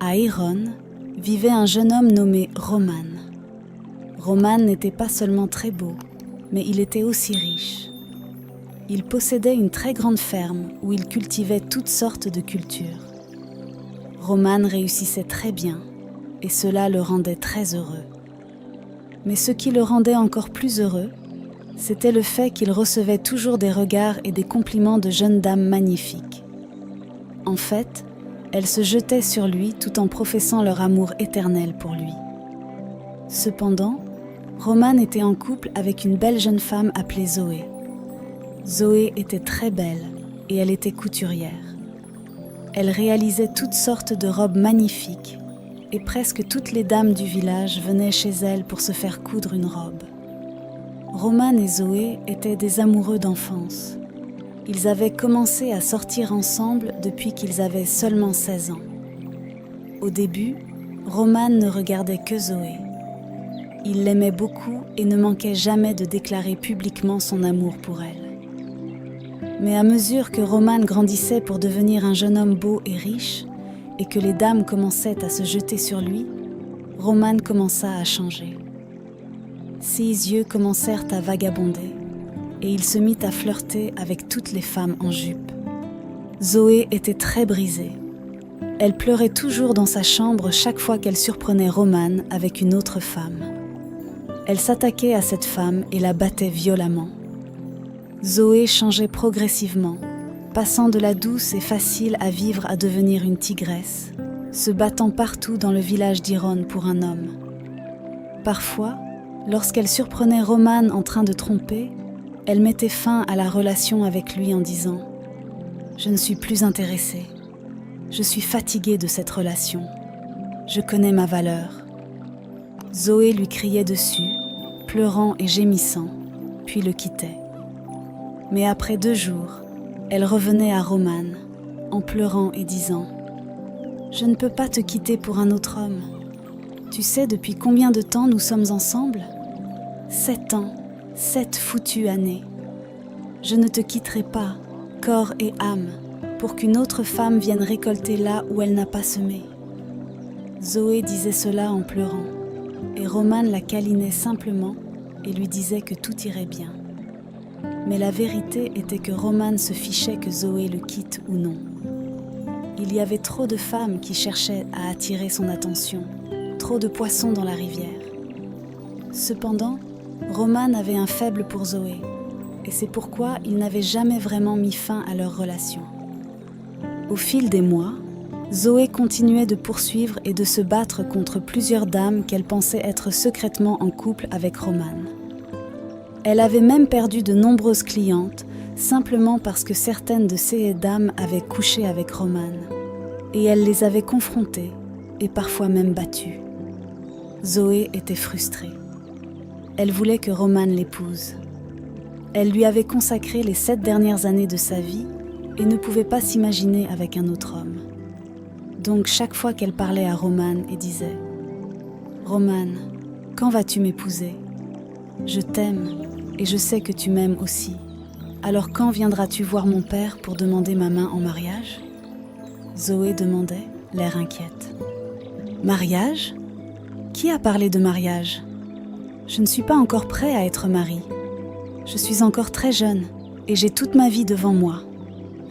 À Héron vivait un jeune homme nommé Roman. Roman n'était pas seulement très beau, mais il était aussi riche. Il possédait une très grande ferme où il cultivait toutes sortes de cultures. Roman réussissait très bien et cela le rendait très heureux. Mais ce qui le rendait encore plus heureux, c'était le fait qu'il recevait toujours des regards et des compliments de jeunes dames magnifiques. En fait, elles se jetaient sur lui tout en professant leur amour éternel pour lui. Cependant, Roman était en couple avec une belle jeune femme appelée Zoé. Zoé était très belle et elle était couturière. Elle réalisait toutes sortes de robes magnifiques et presque toutes les dames du village venaient chez elle pour se faire coudre une robe. Roman et Zoé étaient des amoureux d'enfance. Ils avaient commencé à sortir ensemble depuis qu'ils avaient seulement 16 ans. Au début, Roman ne regardait que Zoé. Il l'aimait beaucoup et ne manquait jamais de déclarer publiquement son amour pour elle. Mais à mesure que Roman grandissait pour devenir un jeune homme beau et riche, et que les dames commençaient à se jeter sur lui, Roman commença à changer. Ses yeux commencèrent à vagabonder, et il se mit à flirter avec toutes les femmes en jupe. Zoé était très brisée. Elle pleurait toujours dans sa chambre chaque fois qu'elle surprenait Roman avec une autre femme. Elle s'attaquait à cette femme et la battait violemment. Zoé changeait progressivement, passant de la douce et facile à vivre à devenir une tigresse, se battant partout dans le village d'Héron pour un homme. Parfois, lorsqu'elle surprenait Roman en train de tromper, elle mettait fin à la relation avec lui en disant « Je ne suis plus intéressée. Je suis fatiguée de cette relation. Je connais ma valeur. » Zoé lui criait dessus, pleurant et gémissant, puis le quittait. Mais après 2 jours, elle revenait à Roman, en pleurant et disant « Je ne peux pas te quitter pour un autre homme. Tu sais depuis combien de temps nous sommes ensemble ? 7 ans, 7 foutues années. Je ne te quitterai pas, corps et âme, pour qu'une autre femme vienne récolter là où elle n'a pas semé. » Zoé disait cela en pleurant, et Roman la câlinait simplement et lui disait que tout irait bien. Mais la vérité était que Roman se fichait que Zoé le quitte ou non. Il y avait trop de femmes qui cherchaient à attirer son attention, trop de poissons dans la rivière. Cependant, Roman avait un faible pour Zoé, et c'est pourquoi il n'avait jamais vraiment mis fin à leur relation. Au fil des mois, Zoé continuait de poursuivre et de se battre contre plusieurs dames qu'elle pensait être secrètement en couple avec Roman. Elle avait même perdu de nombreuses clientes, simplement parce que certaines de ces dames avaient couché avec Roman, et elle les avait confrontées, et parfois même battues. Zoé était frustrée. Elle voulait que Roman l'épouse. Elle lui avait consacré les 7 dernières années de sa vie et ne pouvait pas s'imaginer avec un autre homme. Donc chaque fois qu'elle parlait à Roman et disait « Roman, quand vas-tu m'épouser ? Je t'aime et je sais que tu m'aimes aussi. Alors quand viendras-tu voir mon père pour demander ma main en mariage ?» Zoé demandait, l'air inquiète. « Mariage ? Qui a parlé de mariage ? Je ne suis pas encore prêt à être mari. Je suis encore très jeune et j'ai toute ma vie devant moi, »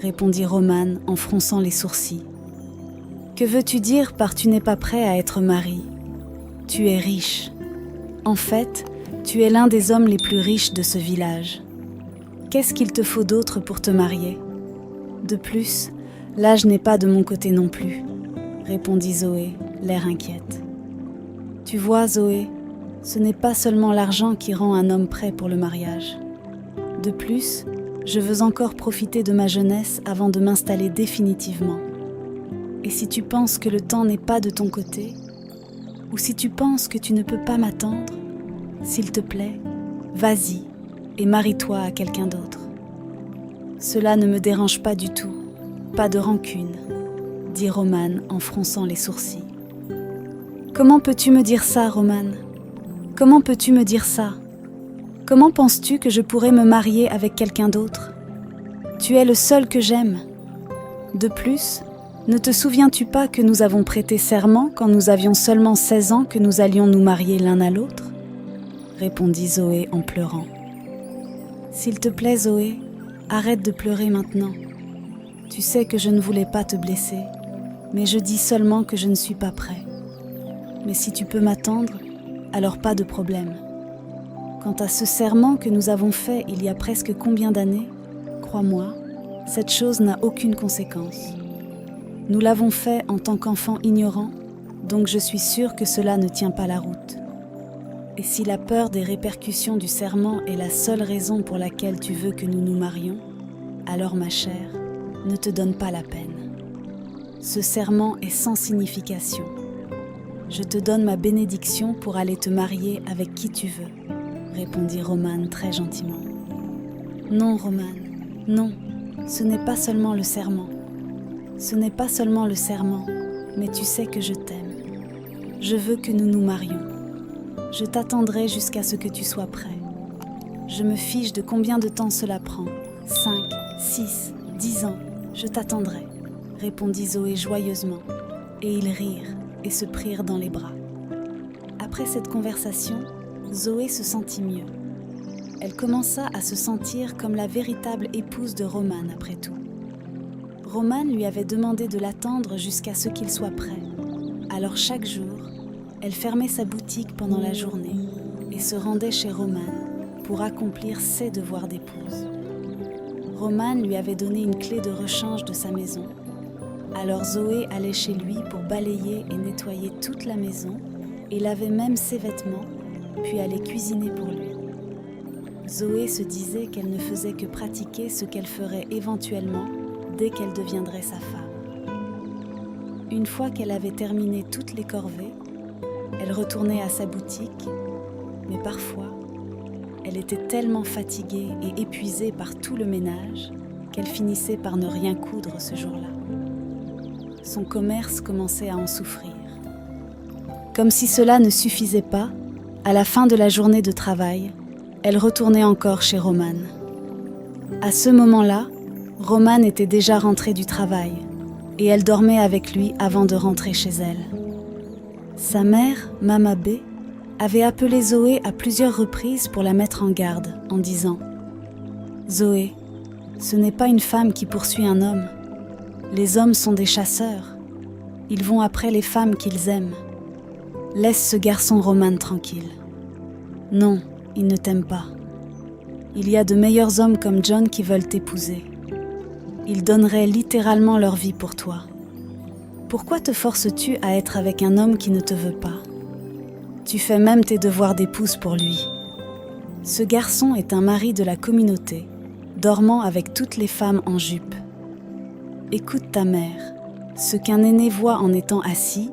répondit Roman en fronçant les sourcils. « Que veux-tu dire par tu n'es pas prêt à être mari ? Tu es riche. En fait, tu es l'un des hommes les plus riches de ce village. Qu'est-ce qu'il te faut d'autre pour te marier ? De plus, l'âge n'est pas de mon côté non plus, » répondit Zoé, l'air inquiète. « Tu vois, Zoé, ce n'est pas seulement l'argent qui rend un homme prêt pour le mariage. De plus, je veux encore profiter de ma jeunesse avant de m'installer définitivement. Et si tu penses que le temps n'est pas de ton côté, ou si tu penses que tu ne peux pas m'attendre, s'il te plaît, vas-y et marie-toi à quelqu'un d'autre. Cela ne me dérange pas du tout, pas de rancune, » dit Roman en fronçant les sourcils. « Comment peux-tu me dire ça, Roman ? Comment peux-tu me dire ça ? Comment penses-tu que je pourrais me marier avec quelqu'un d'autre ? Tu es le seul que j'aime. De plus, Ne te souviens-tu pas que nous avons prêté serment quand nous avions seulement 16 ans que nous allions nous marier l'un à l'autre ?» répondit Zoé en pleurant. « S'il te plaît, Zoé, arrête de pleurer maintenant. Tu sais que je ne voulais pas te blesser, mais je dis seulement que je ne suis pas prêt. Mais si tu peux m'attendre, alors pas de problème. Quant à ce serment que nous avons fait il y a presque combien d'années, crois-moi, cette chose n'a aucune conséquence. Nous l'avons fait en tant qu'enfants ignorants, donc je suis sûre que cela ne tient pas la route. Et si la peur des répercussions du serment est la seule raison pour laquelle tu veux que nous nous marions, alors ma chère, ne te donne pas la peine. Ce serment est sans signification. Je te donne ma bénédiction pour aller te marier avec qui tu veux, répondit Romane très gentiment. Non, Romane, non, ce n'est pas seulement le serment. Ce n'est pas seulement le serment, mais tu sais que je t'aime. Je veux que nous nous marions. Je t'attendrai jusqu'à ce que tu sois prêt. Je me fiche de combien de temps cela prend. 5, 6, 10 ans, je t'attendrai, répondit Zoé joyeusement, et ils rirent et se prirent dans les bras. Après cette conversation, Zoé se sentit mieux. Elle commença à se sentir comme la véritable épouse de Romane après tout. Romane lui avait demandé de l'attendre jusqu'à ce qu'il soit prêt. Alors chaque jour, elle fermait sa boutique pendant la journée et se rendait chez Romane pour accomplir ses devoirs d'épouse. Romane lui avait donné une clé de rechange de sa maison. Alors Zoé allait chez lui pour balayer et nettoyer toute la maison et lavait même ses vêtements, puis allait cuisiner pour lui. Zoé se disait qu'elle ne faisait que pratiquer ce qu'elle ferait éventuellement dès qu'elle deviendrait sa femme. Une fois qu'elle avait terminé toutes les corvées, elle retournait à sa boutique, mais parfois, elle était tellement fatiguée et épuisée par tout le ménage qu'elle finissait par ne rien coudre ce jour-là. Son commerce commençait à en souffrir. Comme si cela ne suffisait pas, à la fin de la journée de travail, elle retournait encore chez Romane. À ce moment-là, Romane était déjà rentrée du travail et elle dormait avec lui avant de rentrer chez elle. Sa mère, Mama B, avait appelé Zoé à plusieurs reprises pour la mettre en garde en disant « Zoé, ce n'est pas une femme qui poursuit un homme. Les hommes sont des chasseurs. Ils vont après les femmes qu'ils aiment. Laisse ce garçon Romane tranquille. Non, il ne t'aime pas. Il y a de meilleurs hommes comme John qui veulent t'épouser. Ils donneraient littéralement leur vie pour toi. Pourquoi te forces-tu à être avec un homme qui ne te veut pas? Tu fais même tes devoirs d'épouse pour lui. Ce garçon est un mari de la communauté, dormant avec toutes les femmes en jupe. Écoute ta mère. Ce qu'un aîné voit en étant assis,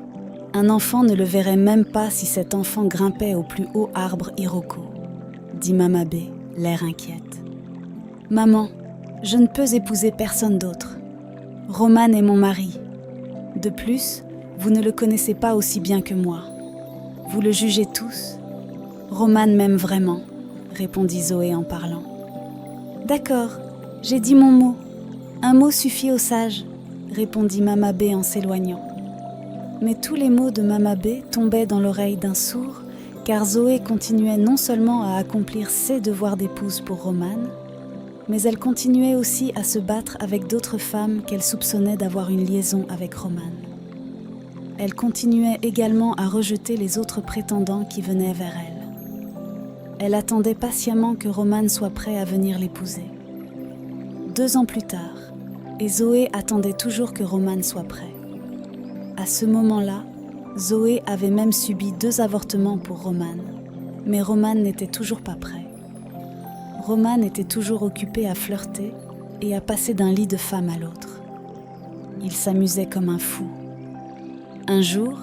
un enfant ne le verrait même pas si cet enfant grimpait au plus haut arbre Iroko, dit Mama B, l'air inquiète. Maman, je ne peux épouser personne d'autre. Romane est mon mari. De plus, vous ne le connaissez pas aussi bien que moi. Vous le jugez tous. Romane m'aime vraiment, répondit Zoé en parlant. D'accord, j'ai dit mon mot. Un mot suffit aux sages, répondit Mama B en s'éloignant. Mais tous les mots de Mama B tombaient dans l'oreille d'un sourd, car Zoé continuait non seulement à accomplir ses devoirs d'épouse pour Romane, mais elle continuait aussi à se battre avec d'autres femmes qu'elle soupçonnait d'avoir une liaison avec Romane. Elle continuait également à rejeter les autres prétendants qui venaient vers elle. Elle attendait patiemment que Romane soit prêt à venir l'épouser. 2 ans plus tard, et Zoé attendait toujours que Romane soit prêt. À ce moment-là, Zoé avait même subi 2 avortements pour Romane, mais Romane n'était toujours pas prêt. Romane était toujours occupé à flirter et à passer d'un lit de femme à l'autre. Il s'amusait comme un fou. Un jour,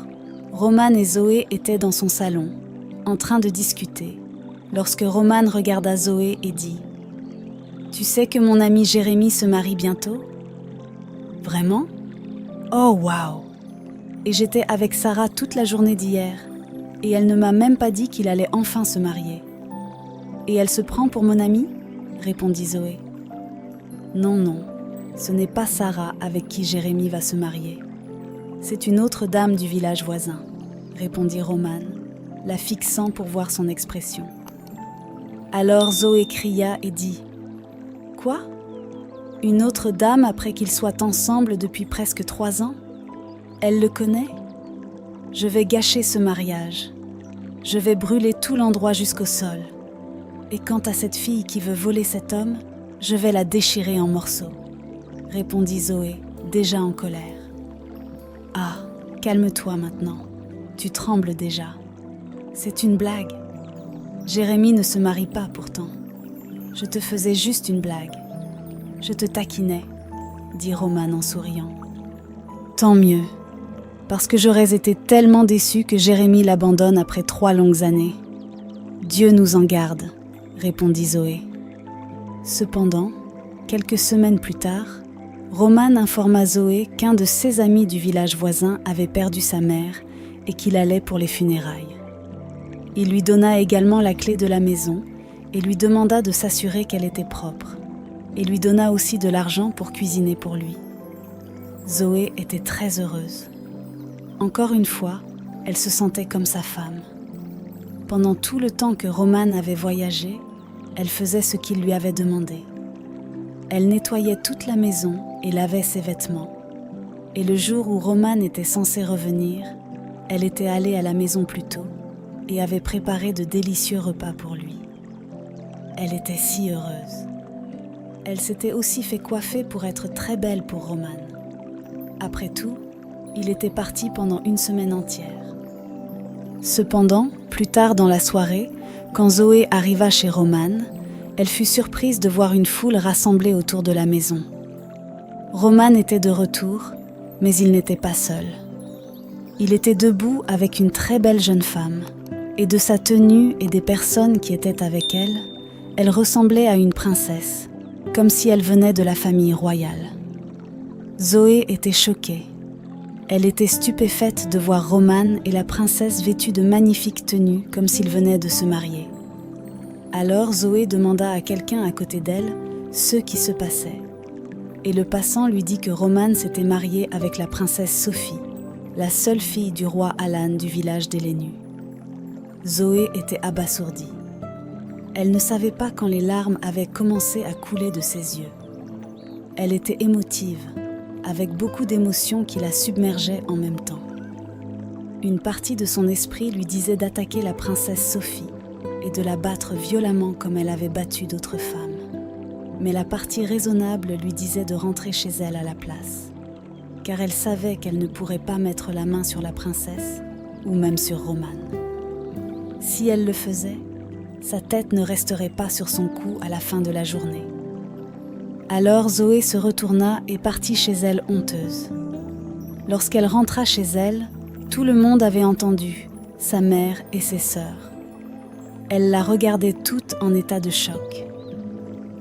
Romane et Zoé étaient dans son salon, en train de discuter, lorsque Romane regarda Zoé et dit « Tu sais que mon ami Jérémy se marie bientôt ? » « Vraiment ? Oh, waouh ! Et j'étais avec Sarah toute la journée d'hier, et elle ne m'a même pas dit qu'il allait enfin se marier. Et elle se prend pour mon amie ? Répondit Zoé. Non, non, ce n'est pas Sarah avec qui Jérémy va se marier. C'est une autre dame du village voisin, répondit Roman, la fixant pour voir son expression. Alors Zoé cria et dit « Quoi ? Une autre dame après qu'ils soient ensemble depuis presque 3 ans ? Elle le connaît ? Je vais gâcher ce mariage. Je vais brûler tout l'endroit jusqu'au sol. Et quant à cette fille qui veut voler cet homme, je vais la déchirer en morceaux, répondit Zoé, déjà en colère. Ah, calme-toi maintenant. Tu trembles déjà. C'est une blague. Jérémie ne se marie pas pourtant. Je te faisais juste une blague. Je te taquinais, dit Roman en souriant. Tant mieux, parce que j'aurais été tellement déçue que Jérémie l'abandonne après 3 longues années. Dieu nous en garde, répondit Zoé. Cependant, quelques semaines plus tard, Roman informa Zoé qu'un de ses amis du village voisin avait perdu sa mère et qu'il allait pour les funérailles. Il lui donna également la clé de la maison et lui demanda de s'assurer qu'elle était propre, et lui donna aussi de l'argent pour cuisiner pour lui. Zoé était très heureuse. Encore une fois, elle se sentait comme sa femme. Pendant tout le temps que Roman avait voyagé, elle faisait ce qu'il lui avait demandé. Elle nettoyait toute la maison et lavait ses vêtements. Et le jour où Roman était censé revenir, elle était allée à la maison plus tôt et avait préparé de délicieux repas pour lui. Elle était si heureuse. Elle s'était aussi fait coiffer pour être très belle pour Roman. Après tout, il était parti pendant 1 semaine entière. Cependant, plus tard dans la soirée, quand Zoé arriva chez Roman, elle fut surprise de voir une foule rassemblée autour de la maison. Roman était de retour, mais il n'était pas seul. Il était debout avec une très belle jeune femme, et de sa tenue et des personnes qui étaient avec elle, elle ressemblait à une princesse, comme si elle venait de la famille royale. Zoé était choquée. Elle était stupéfaite de voir Roman et la princesse vêtus de magnifiques tenues comme s'ils venaient de se marier. Alors Zoé demanda à quelqu'un à côté d'elle ce qui se passait. Et le passant lui dit que Roman s'était marié avec la princesse Sophie, la seule fille du roi Alan du village d'Elenu. Zoé était abasourdie. Elle ne savait pas quand les larmes avaient commencé à couler de ses yeux. Elle était émotive, avec beaucoup d'émotions qui la submergeaient en même temps. Une partie de son esprit lui disait d'attaquer la princesse Sophie et de la battre violemment comme elle avait battu d'autres femmes. Mais la partie raisonnable lui disait de rentrer chez elle à la place, car elle savait qu'elle ne pourrait pas mettre la main sur la princesse ou même sur Roman. Si elle le faisait, sa tête ne resterait pas sur son cou à la fin de la journée. Alors Zoé se retourna et partit chez elle honteuse. Lorsqu'elle rentra chez elle, tout le monde avait entendu, sa mère et ses sœurs. Elle la regardait toute en état de choc.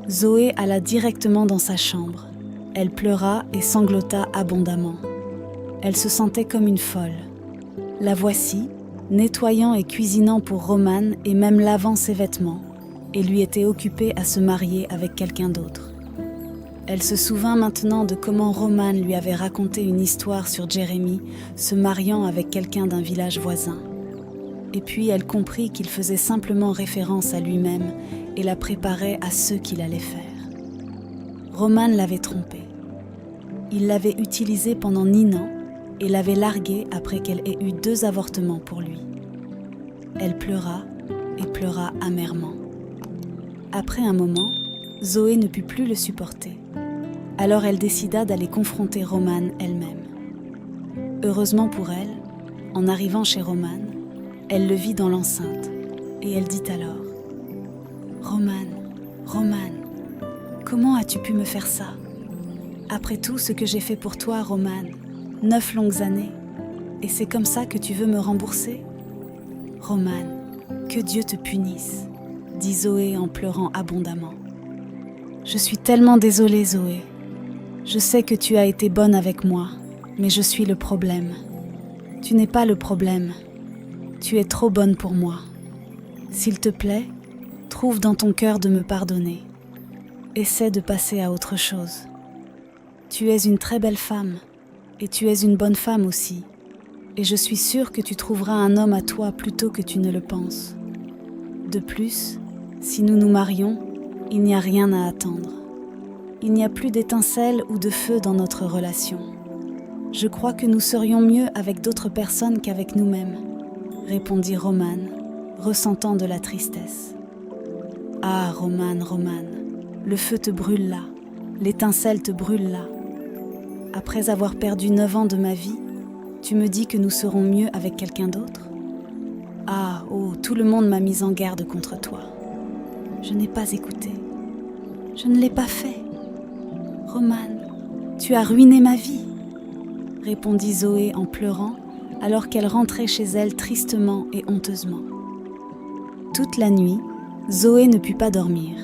Zoé alla directement dans sa chambre. Elle pleura et sanglota abondamment. Elle se sentait comme une folle. La voici, nettoyant et cuisinant pour Roman et même lavant ses vêtements, et lui était occupée à se marier avec quelqu'un d'autre. Elle se souvint maintenant de comment Roman lui avait raconté une histoire sur Jérémie se mariant avec quelqu'un d'un village voisin. Et puis elle comprit qu'il faisait simplement référence à lui-même et la préparait à ce qu'il allait faire. Roman l'avait trompée. Il l'avait utilisée pendant 9 ans et l'avait larguée après qu'elle ait eu 2 avortements pour lui. Elle pleura et pleura amèrement. Après un moment, Zoé ne put plus le supporter. Alors elle décida d'aller confronter Roman elle-même. Heureusement pour elle, en arrivant chez Roman, elle le vit dans l'enceinte et elle dit alors « Roman, comment as-tu pu me faire ça ? Après tout ce que j'ai fait pour toi, Roman, 9 longues années, et c'est comme ça que tu veux me rembourser ? Roman, que Dieu te punisse, dit Zoé en pleurant abondamment. Je suis tellement désolée, Zoé. Je sais que tu as été bonne avec moi, mais je suis le problème. Tu n'es pas le problème. Tu es trop bonne pour moi. S'il te plaît, trouve dans ton cœur de me pardonner. Essaie de passer à autre chose. Tu es une très belle femme, Et tu es une bonne femme aussi. Et je suis sûre que tu trouveras un homme à toi plus tôt que tu ne le penses. De plus, si nous nous marions, il n'y a rien à attendre. Il n'y a plus d'étincelle ou de feu dans notre relation. Je crois que nous serions mieux avec d'autres personnes qu'avec nous-mêmes, répondit Romane, ressentant de la tristesse. Ah, Romane, le feu te brûle là, l'étincelle te brûle là. Après avoir perdu 9 ans de ma vie, tu me dis que nous serons mieux avec quelqu'un d'autre ? Ah, oh, tout le monde m'a mise en garde contre toi. Je n'ai pas écouté. Je ne l'ai pas fait. Romane, tu as ruiné ma vie, répondit Zoé en pleurant alors qu'elle rentrait chez elle tristement et honteusement. Toute la nuit, Zoé ne put pas dormir.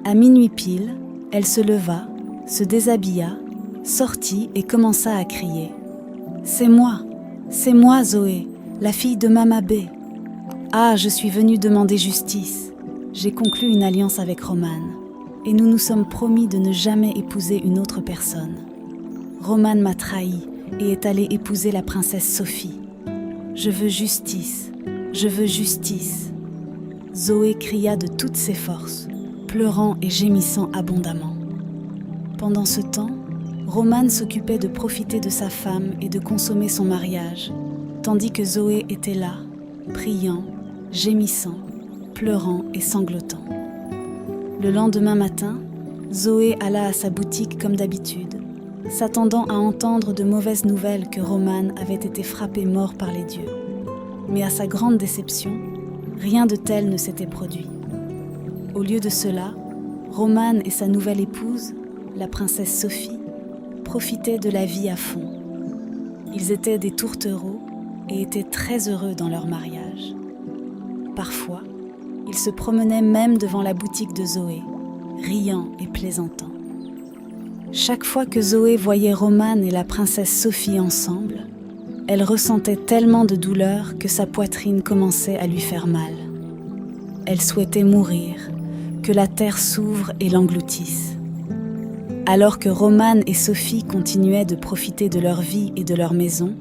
À minuit pile, elle se leva, se déshabilla, sortit et commença à crier. « C'est moi Zoé, la fille de Mama B. Ah, je suis venue demander justice. J'ai conclu une alliance avec Romane, et nous nous sommes promis de ne jamais épouser une autre personne. Romane m'a trahi et est allée épouser la princesse Sophie. Je veux justice, je veux justice. » Zoé cria de toutes ses forces, pleurant et gémissant abondamment. Pendant ce temps, Romane s'occupait de profiter de sa femme et de consommer son mariage, tandis que Zoé était là, priant, gémissant, pleurant et sanglotant. Le lendemain matin, Zoé alla à sa boutique comme d'habitude, s'attendant à entendre de mauvaises nouvelles que Romane avait été frappé mort par les dieux. Mais à sa grande déception, rien de tel ne s'était produit. Au lieu de cela, Romane et sa nouvelle épouse, la princesse Sophie, profitaient de la vie à fond. Ils étaient des tourtereaux et étaient très heureux dans leur mariage. Parfois, ils se promenaient même devant la boutique de Zoé, riant et plaisantant. Chaque fois que Zoé voyait Romane et la princesse Sophie ensemble, elle ressentait tellement de douleur que sa poitrine commençait à lui faire mal. Elle souhaitait mourir, que la terre s'ouvre et l'engloutisse. Alors que Romane et Sophie continuaient de profiter de leur vie et de leur maison,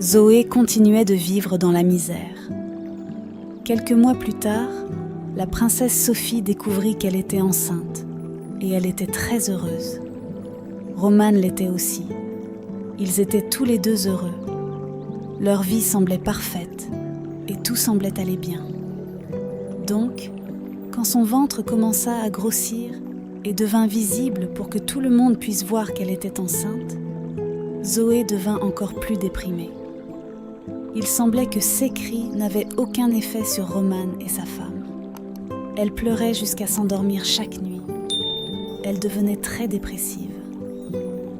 Zoé continuait de vivre dans la misère. Quelques mois plus tard, la princesse Sophie découvrit qu'elle était enceinte et elle était très heureuse. Romane l'était aussi. Ils étaient tous les deux heureux. Leur vie semblait parfaite et tout semblait aller bien. Donc, quand son ventre commença à grossir et devint visible pour que tout le monde puisse voir qu'elle était enceinte, Zoé devint encore plus déprimée. Il semblait que ses cris n'avaient aucun effet sur Romane et sa femme. Elle pleurait jusqu'à s'endormir chaque nuit. Elle devenait très dépressive.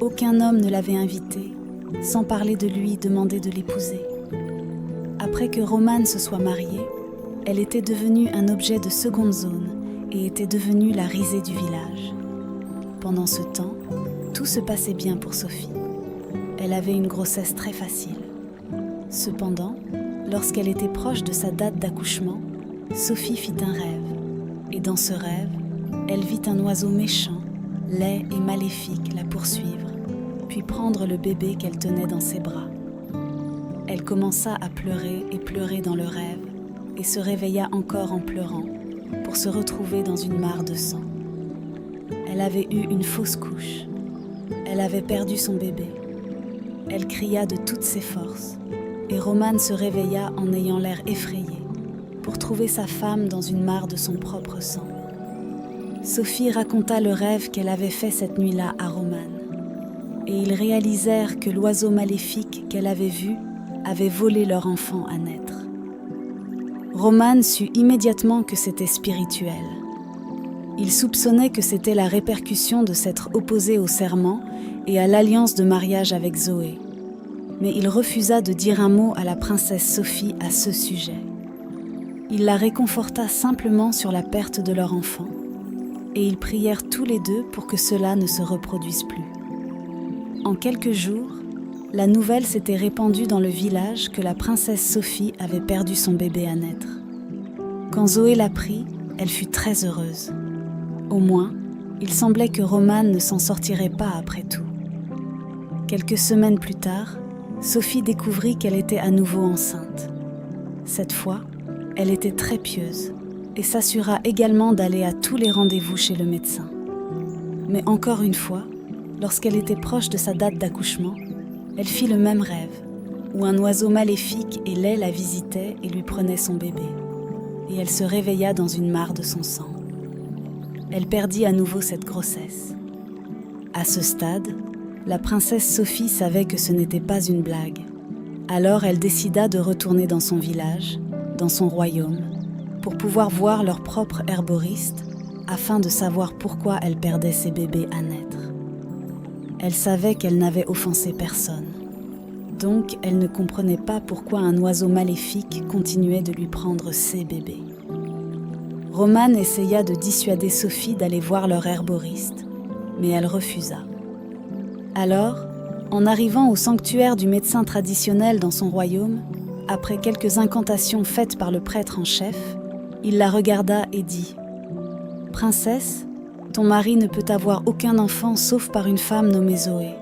Aucun homme ne l'avait invitée, sans parler de lui demander de l'épouser. Après que Romane se soit mariée, elle était devenue un objet de seconde zone et était devenue la risée du village. Pendant ce temps, tout se passait bien pour Sophie. Elle avait une grossesse très facile. Cependant, lorsqu'elle était proche de sa date d'accouchement, Sophie fit un rêve. Et dans ce rêve, elle vit un oiseau méchant, laid et maléfique la poursuivre, puis prendre le bébé qu'elle tenait dans ses bras. Elle commença à pleurer et pleurer dans le rêve, et se réveilla encore en pleurant, pour se retrouver dans une mare de sang. Elle avait eu une fausse couche. Elle avait perdu son bébé. Elle cria de toutes ses forces, et Romane se réveilla en ayant l'air effrayé, pour trouver sa femme dans une mare de son propre sang. Sophie raconta le rêve qu'elle avait fait cette nuit-là à Romane, et ils réalisèrent que l'oiseau maléfique qu'elle avait vu avait volé leur enfant à naître. Romane sut immédiatement que c'était spirituel. Il soupçonnait que c'était la répercussion de s'être opposé au serment et à l'alliance de mariage avec Zoé. Mais il refusa de dire un mot à la princesse Sophie à ce sujet. Il la réconforta simplement sur la perte de leur enfant, et ils prièrent tous les deux pour que cela ne se reproduise plus. En quelques jours, la nouvelle s'était répandue dans le village que la princesse Sophie avait perdu son bébé à naître. Quand Zoé l'apprit, elle fut très heureuse. Au moins, il semblait que Romane ne s'en sortirait pas après tout. Quelques semaines plus tard, Sophie découvrit qu'elle était à nouveau enceinte. Cette fois, elle était très pieuse et s'assura également d'aller à tous les rendez-vous chez le médecin. Mais encore une fois, lorsqu'elle était proche de sa date d'accouchement, elle fit le même rêve, où un oiseau maléfique et laid la visitait et lui prenait son bébé. Et elle se réveilla dans une mare de son sang. Elle perdit à nouveau cette grossesse. À ce stade, la princesse Sophie savait que ce n'était pas une blague. Alors elle décida de retourner dans son village, dans son royaume, pour pouvoir voir leur propre herboriste, afin de savoir pourquoi elle perdait ses bébés à naître. Elle savait qu'elle n'avait offensé personne. Donc, elle ne comprenait pas pourquoi un oiseau maléfique continuait de lui prendre ses bébés. Romane essaya de dissuader Sophie d'aller voir leur herboriste, mais elle refusa. Alors, en arrivant au sanctuaire du médecin traditionnel dans son royaume, après quelques incantations faites par le prêtre en chef, il la regarda et dit « Princesse, ton mari ne peut avoir aucun enfant sauf par une femme nommée Zoé.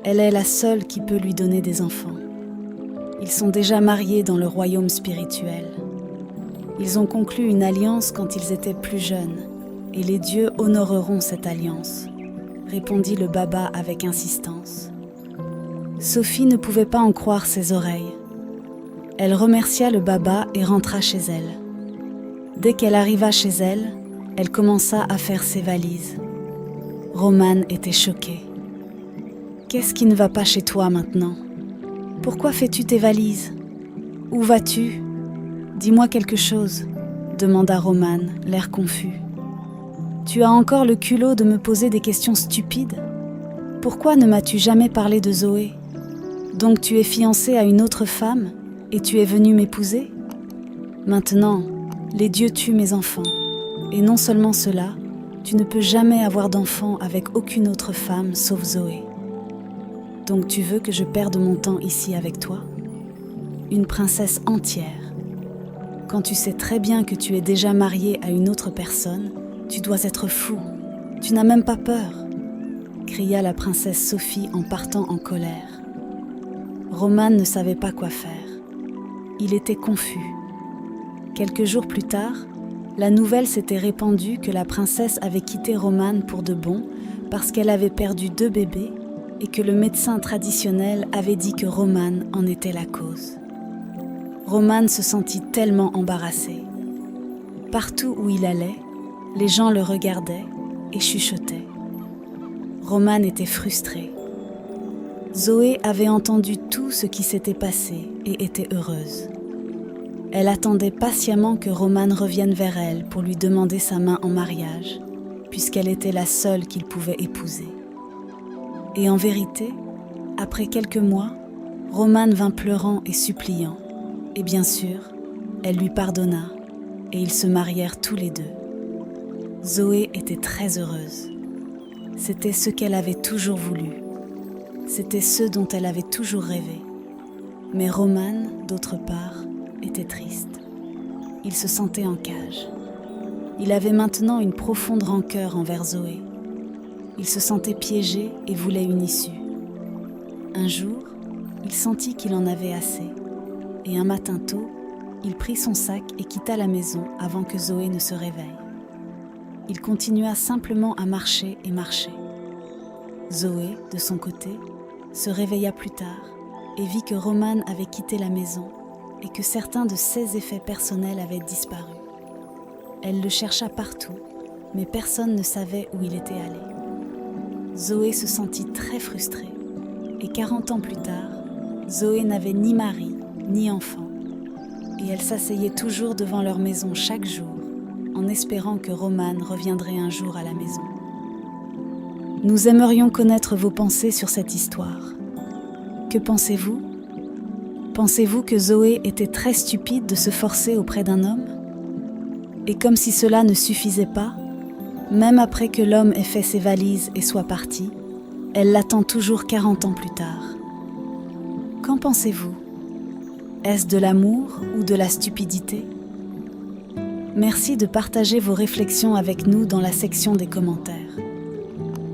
Elle est la seule qui peut lui donner des enfants. Ils sont déjà mariés dans le royaume spirituel. Ils ont conclu une alliance quand ils étaient plus jeunes, et les dieux honoreront cette alliance, répondit le baba avec insistance. Sophie ne pouvait pas en croire ses oreilles. Elle remercia le baba et rentra chez elle. Dès qu'elle arriva chez elle, elle commença à faire ses valises. Romane était choquée. Qu'est-ce qui ne va pas chez toi maintenant? Pourquoi fais-tu tes valises? Où vas-tu? Dis-moi quelque chose, demanda Romane, l'air confus. Tu as encore le culot de me poser des questions stupides? Pourquoi ne m'as-tu jamais parlé de Zoé? Donc tu es fiancée à une autre femme et tu es venue m'épouser? Maintenant, les dieux tuent mes enfants. Et non seulement cela, tu ne peux jamais avoir d'enfant avec aucune autre femme sauf Zoé. Donc tu veux que je perde mon temps ici avec toi? Une princesse entière. Quand tu sais très bien que tu es déjà mariée à une autre personne, tu dois être fou. Tu n'as même pas peur, cria la princesse Sophie en partant en colère. Romane ne savait pas quoi faire. Il était confus. Quelques jours plus tard, la nouvelle s'était répandue que la princesse avait quitté Romane pour de bon parce qu'elle avait perdu 2 bébés et que le médecin traditionnel avait dit que Romane en était la cause. Romane se sentit tellement embarrassé. Partout où il allait, les gens le regardaient et chuchotaient. Romane était frustrée. Zoé avait entendu tout ce qui s'était passé et était heureuse. Elle attendait patiemment que Romane revienne vers elle pour lui demander sa main en mariage, puisqu'elle était la seule qu'il pouvait épouser. Et en vérité, après quelques mois, Romane vint pleurant et suppliant, et bien sûr, elle lui pardonna, et ils se marièrent tous les 2. Zoé était très heureuse. C'était ce qu'elle avait toujours voulu. C'était ce dont elle avait toujours rêvé. Mais Romane, d'autre part, était triste. Il se sentait en cage. Il avait maintenant une profonde rancœur envers Zoé. Il se sentait piégé et voulait une issue. Un jour, il sentit qu'il en avait assez. Et un matin tôt, il prit son sac et quitta la maison avant que Zoé ne se réveille. Il continua simplement à marcher et marcher. Zoé, de son côté, se réveilla plus tard et vit que Romane avait quitté la maison et que certains de ses effets personnels avaient disparu. Elle le chercha partout, mais personne ne savait où il était allé. Zoé se sentit très frustrée, et 40 ans plus tard, Zoé n'avait ni mari, ni enfant, et elle s'asseyait toujours devant leur maison chaque jour, en espérant que Romane reviendrait un jour à la maison. Nous aimerions connaître vos pensées sur cette histoire. Que pensez-vous? Pensez-vous que Zoé était très stupide de se forcer auprès d'un homme? Et comme si cela ne suffisait pas, même après que l'homme ait fait ses valises et soit parti, elle l'attend toujours 40 ans plus tard. Qu'en pensez-vous? Est-ce de l'amour ou de la stupidité? Merci de partager vos réflexions avec nous dans la section des commentaires.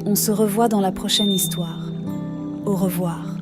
On se revoit dans la prochaine histoire. Au revoir.